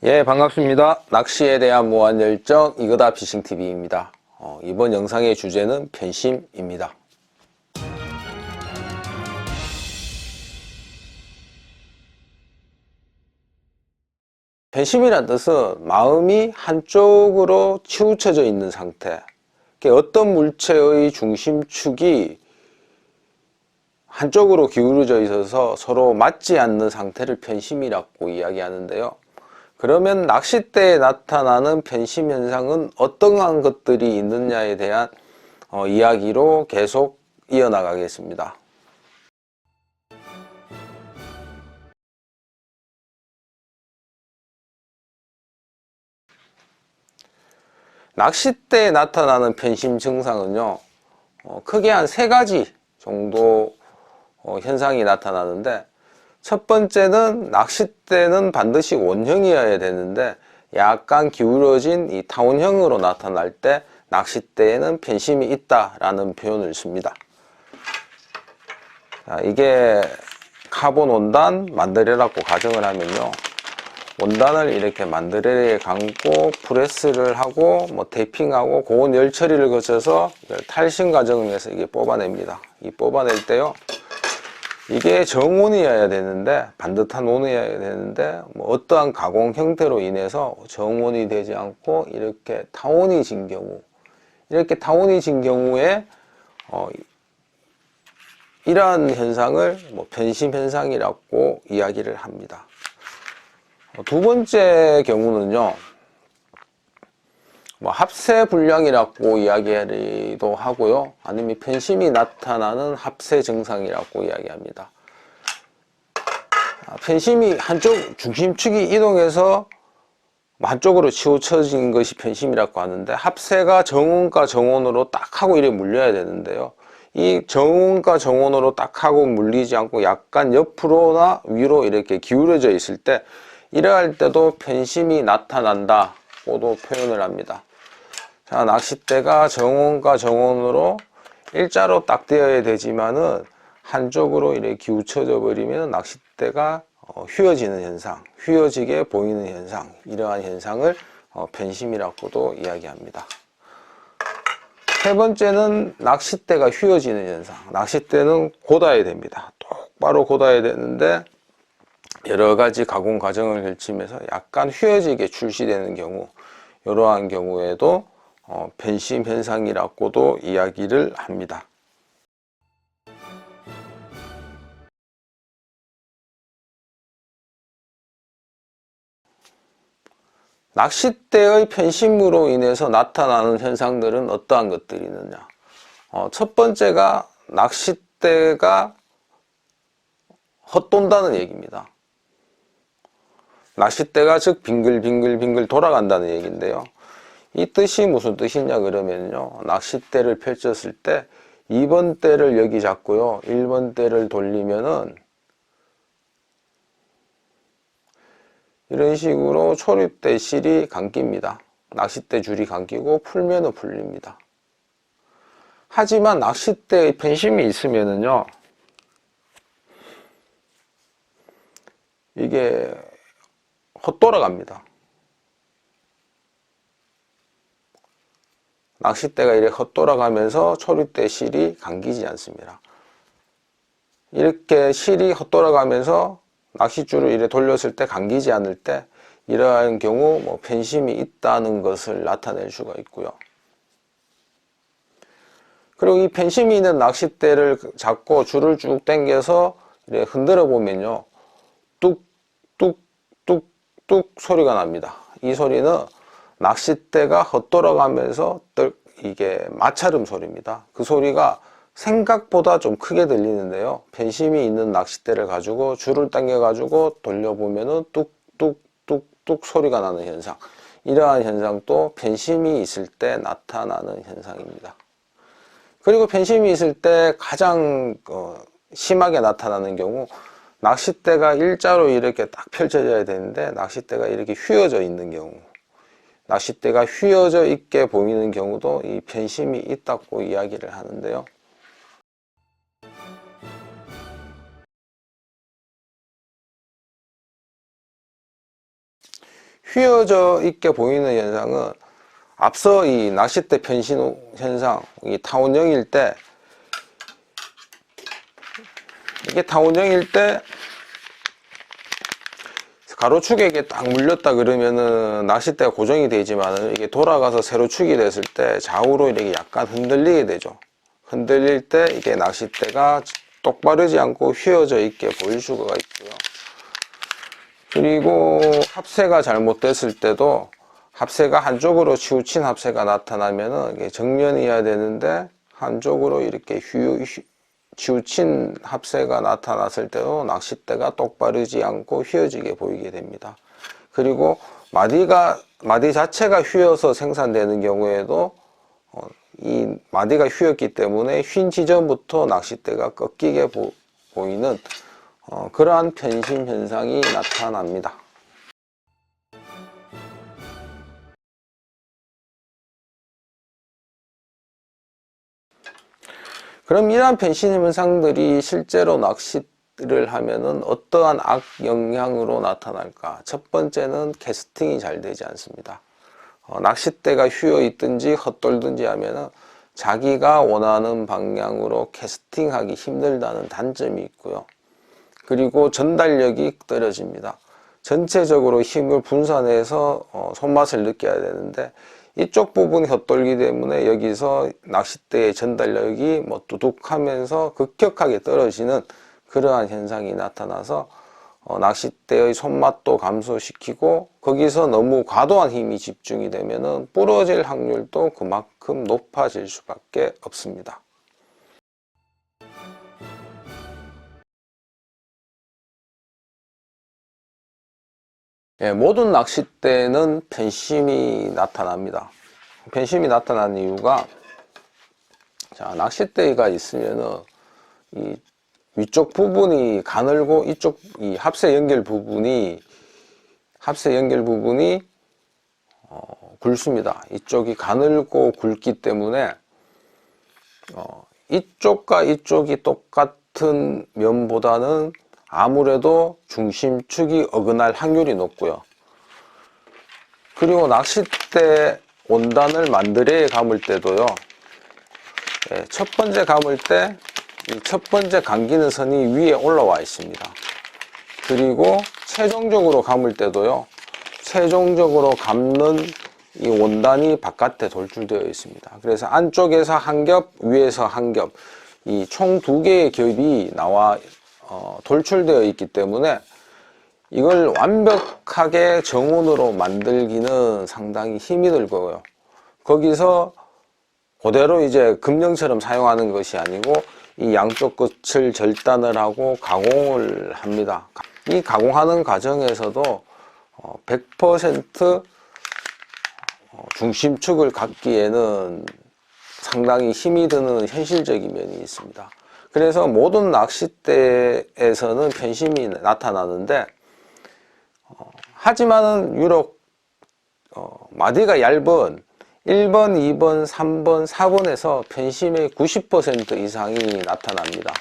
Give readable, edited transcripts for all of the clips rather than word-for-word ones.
예, 반갑습니다. 낚시에 대한 무한 열정 이거다 피싱TV입니다. 이번 영상의 주제는 편심입니다. 편심이란 뜻은 마음이 한쪽으로 치우쳐져 있는 상태, 어떤 물체의 중심축이 한쪽으로 기울어져 있어서 서로 맞지 않는 상태를 편심이라고 이야기하는데요. 그러면 낚싯대에 나타나는 편심 현상은 어떠한 것들이 있느냐에 대한 이야기로 계속 이어나가겠습니다. 낚싯대에 나타나는 편심 증상은요, 크게 한 세 가지 정도 현상이 나타나는데, 첫 번째는 낚싯대는 반드시 원형이어야 되는데 약간 기울어진 이 타원형으로 나타날 때 낚싯대에는 편심이 있다라는 표현을 씁니다. 자, 이게 카본 원단 만드레라고 가정을 하면요, 원단을 이렇게 만드레에 감고 프레스를 하고 테이핑하고 고온 열 처리를 거쳐서 탈심 과정을 해서 이게 뽑아냅니다. 이 뽑아낼 때요, 이게 정온이어야 되는데, 반듯한 온이어야 되는데 어떠한 가공 형태로 인해서 정온이 되지 않고 이렇게 타온이 진 경우, 이렇게 타온이 진 경우에 이러한 현상을 편심 현상이라고 이야기를 합니다. 두 번째 경우는요, 합세 불량이라고 이야기도 하고요, 아니면 편심이 나타나는 합세 증상이라고 이야기합니다. 편심이 한쪽 중심축이 이동해서 한쪽으로 치우쳐진 것이 편심이라고 하는데, 합세가 정온과 정온으로 딱 하고 이렇게 물려야 되는데요, 이 정온과 정온으로 딱 하고 물리지 않고 약간 옆으로나 위로 이렇게 기울어져 있을 때, 이러할 때도 편심이 나타난다고도 표현을 합니다. 자, 낚싯대가 정온과 정온으로 일자로 딱 되어야 되지만은 한쪽으로 이렇게 기울쳐져 버리면 낚싯대가 휘어지는 현상, 휘어지게 보이는 현상, 이러한 현상을 편심이라고도 이야기합니다. 세 번째는 낚싯대가 휘어지는 현상. 낚싯대는 곧아야 됩니다. 똑바로 곧아야 되는데 여러 가지 가공 과정을 거치면서 약간 휘어지게 출시되는 경우, 이러한 경우에도 편심 현상이라고도 이야기를 합니다. 낚싯대의 편심으로 인해서 나타나는 현상들은 어떠한 것들이 있느냐. 첫 번째가 낚싯대가 헛돈다는 얘기입니다. 낚싯대가 즉 빙글빙글 돌아간다는 얘기인데요, 이 뜻이 무슨 뜻이냐 그러면요, 낚싯대를 펼쳤을 때 2번 대를 여기 잡고요, 1번 대를 돌리면은 이런 식으로 초립대 실이 감깁니다. 낚싯대 줄이 감기고 풀면은 풀립니다. 하지만 낚싯대의 편심이 있으면은요, 이게 헛돌아갑니다. 낚싯대가 이렇게 헛돌아가면서 초립대 실이 감기지 않습니다. 이렇게 실이 헛돌아가면서 낚싯줄을 이렇게 돌렸을 때 감기지 않을 때, 이러한 경우 편심이 있다는 것을 나타낼 수가 있고요. 그리고 이 편심이 있는 낚싯대를 잡고 줄을 쭉 당겨서 이렇게 흔들어 보면요, 뚝뚝뚝뚝 소리가 납니다. 이 소리는 낚싯대가 헛돌아가면서 이게 마찰음 소리입니다. 그 소리가 생각보다 좀 크게 들리는데요, 편심이 있는 낚싯대를 가지고 줄을 당겨 가지고 돌려보면은 뚝뚝뚝뚝 소리가 나는 현상, 이러한 현상도 편심이 있을 때 나타나는 현상입니다. 그리고 편심이 있을 때 가장 심하게 나타나는 경우, 낚싯대가 일자로 이렇게 딱 펼쳐져야 되는데 낚싯대가 이렇게 휘어져 있는 경우, 낚싯대가 휘어져 있게 보이는 경우도 이 편심이 있다고 이야기를 하는데요, 휘어져 있게 보이는 현상은 앞서 이 낚싯대 편신 현상, 이 타원형일 때, 이게 타원형일 때 가로축에 딱 물렸다 그러면은 낚싯대가 고정이 되지만 이게 돌아가서 세로축이 됐을 때 좌우로 이렇게 약간 흔들리게 되죠. 흔들릴 때 이게 낚싯대가 똑바르지 않고 휘어져 있게 보일 수가 있고요. 그리고 합세가 잘못됐을 때도 합세가 한쪽으로 치우친 합세가 나타나면은 이게 정면이어야 되는데 한쪽으로 이렇게 치우친 합세가 나타났을 때도 낚싯대가 똑바르지 않고 휘어지게 보이게 됩니다. 그리고 마디 자체가 휘어서 생산되는 경우에도 이 마디가 휘었기 때문에 휜 지점부터 낚싯대가 꺾이게 보이는 그러한 편심 현상이 나타납니다. 그럼 이러한 편심 현상들이 실제로 낚시를 하면은 어떠한 악영향으로 나타날까? 첫 번째는 캐스팅이 잘 되지 않습니다. 낚싯대가 휘어 있든지 헛돌든지 하면은 자기가 원하는 방향으로 캐스팅하기 힘들다는 단점이 있고요. 그리고 전달력이 떨어집니다. 전체적으로 힘을 분산해서 손맛을 느껴야 되는데 이쪽 부분이 헛돌기 때문에 여기서 낚싯대의 전달력이 두둑하면서 급격하게 떨어지는 그러한 현상이 나타나서 낚싯대의 손맛도 감소시키고 거기서 너무 과도한 힘이 집중이 되면 부러질 확률도 그만큼 높아질 수밖에 없습니다. 예, 모든 낚싯대는 편심이 나타납니다. 편심이 나타나는 이유가, 자, 낚싯대가 있으면은 이 위쪽 부분이 가늘고 이쪽 이 합세 연결 부분이 굵습니다. 이쪽이 가늘고 굵기 때문에 이쪽과 이쪽이 똑같은 면보다는 아무래도 중심축이 어긋날 확률이 높고요. 그리고 낚싯대 원단을 만드레에 감을 때도요, 첫 번째 감을 때 이 첫 번째 감기는 선이 위에 올라와 있습니다. 그리고 최종적으로 감을 때도요, 최종적으로 감는 이 원단이 바깥에 돌출되어 있습니다. 그래서 안쪽에서 한 겹, 위에서 한 겹, 이 총 두 개의 겹이 나와 돌출되어 있기 때문에 이걸 완벽하게 정운으로 만들기는 상당히 힘이 들고요. 거기서 그대로 이제 금령처럼 사용하는 것이 아니고 이 양쪽 끝을 절단을 하고 가공을 합니다. 이 가공하는 과정에서도 100% 중심축을 갖기에는 상당히 힘이 드는 현실적인 면이 있습니다. 그래서 모든 낚싯대에서는 편심이 나타나는데 하지만은 유독 마디가 얇은 1번, 2번, 3번, 4번에서 편심의 90% 이상이 나타납니다.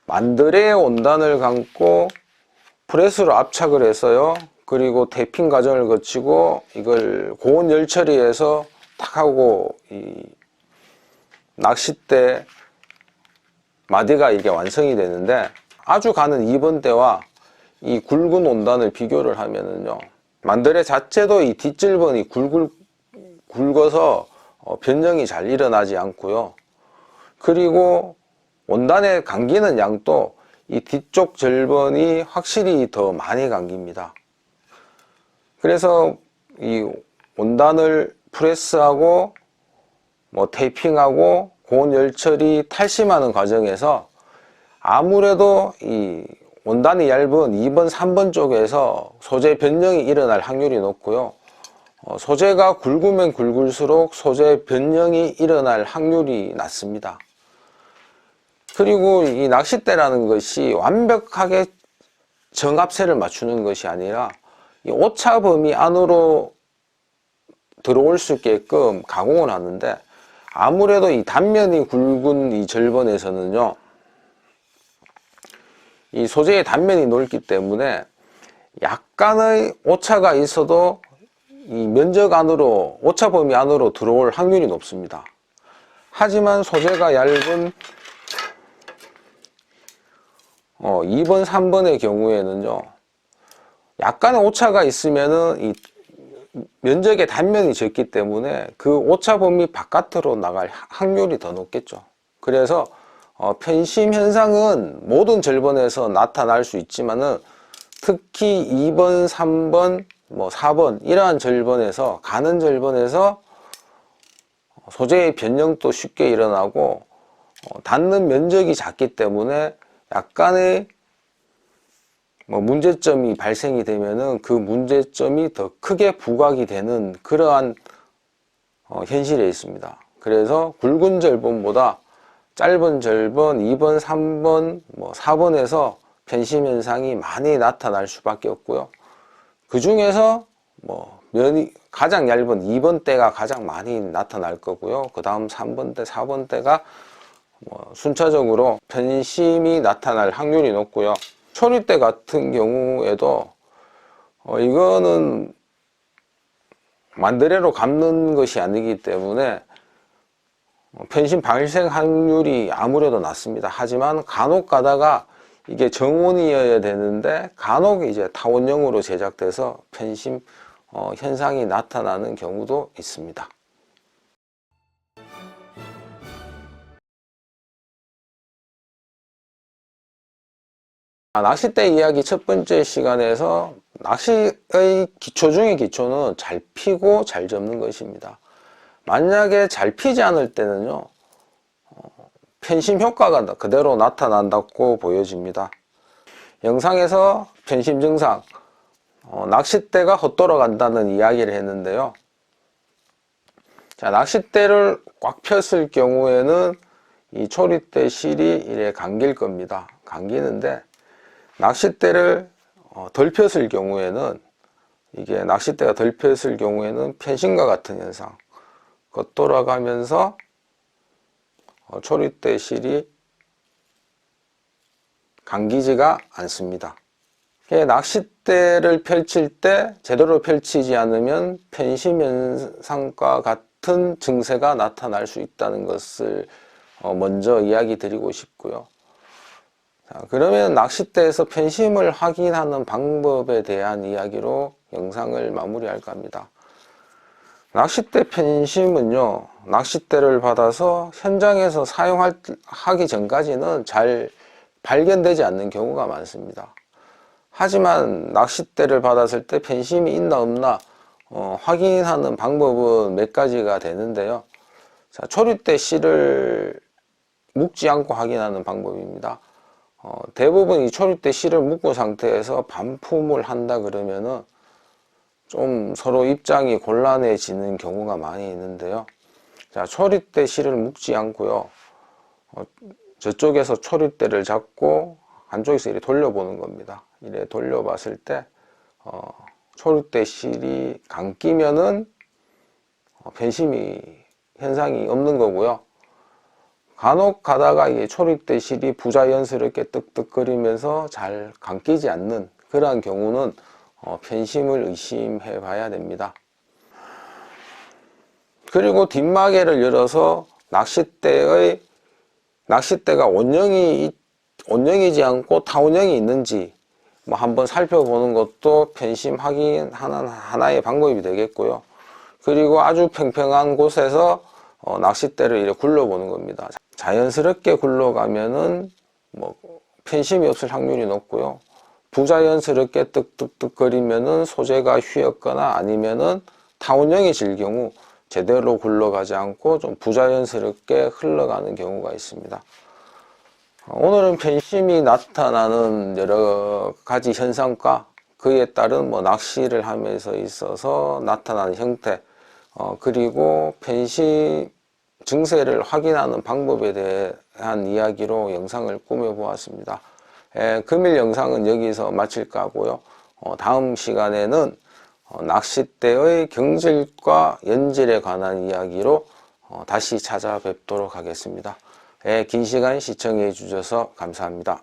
만드레 원단을 감고 프레스로 압착을 해서요, 그리고 테이핑 과정을 거치고 이걸 고온 열 처리해서 탁 하고 이 낚싯대 마디가 이게 완성이 되는데, 아주 가는 2번 대와 이 굵은 원단을 비교를 하면은요, 만드레 자체도 이 뒷절번이 굵어서 변형이 잘 일어나지 않고요. 그리고 원단에 감기는 양도 이 뒤쪽 절번이 확실히 더 많이 감깁니다. 그래서 이 원단을 프레스하고 테이핑하고 고온 열처리 탈심하는 과정에서 아무래도 이 원단이 얇은 2번, 3번 쪽에서 소재 변형이 일어날 확률이 높고요. 소재가 굵으면 굵을수록 소재 변형이 일어날 확률이 낮습니다. 그리고 이 낚싯대라는 것이 완벽하게 정합세를 맞추는 것이 아니라 이 오차 범위 안으로 들어올 수 있게끔 가공을 하는데, 아무래도 이 단면이 굵은 이 절번에서는요, 이 소재의 단면이 넓기 때문에 약간의 오차가 있어도 이 면적 안으로, 오차 범위 안으로 들어올 확률이 높습니다. 하지만 소재가 얇은 2번, 3번의 경우에는요, 약간의 오차가 있으면은 이 면적의 단면이 적기 때문에 그 오차 범위 바깥으로 나갈 확률이 더 높겠죠. 그래서 편심 현상은 모든 절번에서 나타날 수 있지만은 특히 2번, 3번, 4번 이러한 절번에서, 가는 절번에서 소재의 변형도 쉽게 일어나고 닿는 면적이 작기 때문에 약간의 문제점이 발생이 되면은 그 문제점이 더 크게 부각이 되는 그러한 현실에 있습니다. 그래서 굵은 절번보다 짧은 절번 2번, 3번, 4번에서 편심 현상이 많이 나타날 수밖에 없고요. 그 중에서 면이 가장 얇은 2번대가 가장 많이 나타날 거고요. 그 다음 3번대, 4번대가 순차적으로 편심이 나타날 확률이 높고요. 초리대 같은 경우에도 이거는 만드레로 감는 것이 아니기 때문에 편심 발생 확률이 아무래도 낮습니다. 하지만 간혹 가다가 이게 정원이어야 되는데 간혹 이제 타원형으로 제작돼서 편심 현상이 나타나는 경우도 있습니다. 낚싯대 이야기 첫 번째 시간에서 낚시의 기초 중의 기초는 잘 피고 잘 접는 것입니다. 만약에 잘 피지 않을 때는요, 편심 효과가 그대로 나타난다고 보여집니다. 영상에서 편심 증상, 낚싯대가 헛돌아간다는 이야기를 했는데요. 자, 낚싯대를 꽉 폈을 경우에는 이 초리대 실이 이래 감길 겁니다. 감기는데 낚싯대를 덜 폈을 경우에는, 이게 낚싯대가 덜 폈을 경우에는 편심과 같은 현상, 겉돌아가면서 초리대 실이 감기지가 않습니다. 낚싯대를 펼칠 때 제대로 펼치지 않으면 편심 현상과 같은 증세가 나타날 수 있다는 것을 먼저 이야기 드리고 싶고요. 자, 그러면 낚싯대에서 편심을 확인하는 방법에 대한 이야기로 영상을 마무리할까 합니다. 낚싯대 편심은요, 낚싯대를 받아서 현장에서 사용하기 전까지는 잘 발견되지 않는 경우가 많습니다. 하지만 낚싯대를 받았을 때 편심이 있나 없나 확인하는 방법은 몇 가지가 되는데요. 자, 초리대 실을 묶지 않고 확인하는 방법입니다. 대부분 이 초리대 실을 묶은 상태에서 반품을 한다 그러면은 좀 서로 입장이 곤란해지는 경우가 많이 있는데요. 자, 초리대 실을 묶지 않고요, 저쪽에서 초리대를 잡고 한쪽에서 이렇게 돌려보는 겁니다. 이래 돌려봤을 때 초리대 실이 감기면은 편심이 현상이 없는 거고요. 간혹 가다가 이게 초리대 실이 부자연스럽게 뜩뜩거리면서 잘 감기지 않는 그러한 경우는 편심을 의심해 봐야 됩니다. 그리고 뒷마개를 열어서 낚싯대가 온형이지 않고 타원형이 있는지 한번 살펴보는 것도 편심 확인하는 하나의 방법이 되겠고요. 그리고 아주 평평한 곳에서 낚싯대를 이렇게 굴러보는 겁니다. 자연스럽게 굴러가면은 편심이 없을 확률이 높고요. 부자연스럽게 뜩뜩뜩거리면은 소재가 휘었거나 아니면은 타원형이질 경우 제대로 굴러가지 않고 좀 부자연스럽게 흘러가는 경우가 있습니다. 오늘은 편심이 나타나는 여러 가지 현상과 그에 따른 낚시를 하면서 있어서 나타나는 형태, 그리고 편심 증세를 확인하는 방법에 대한 이야기로 영상을 꾸며 보았습니다. 금일 영상은 여기서 마칠까 하고요. 다음 시간에는 낚싯대의 경질과 연질에 관한 이야기로 다시 찾아뵙도록 하겠습니다. 예, 긴 시간 시청해 주셔서 감사합니다.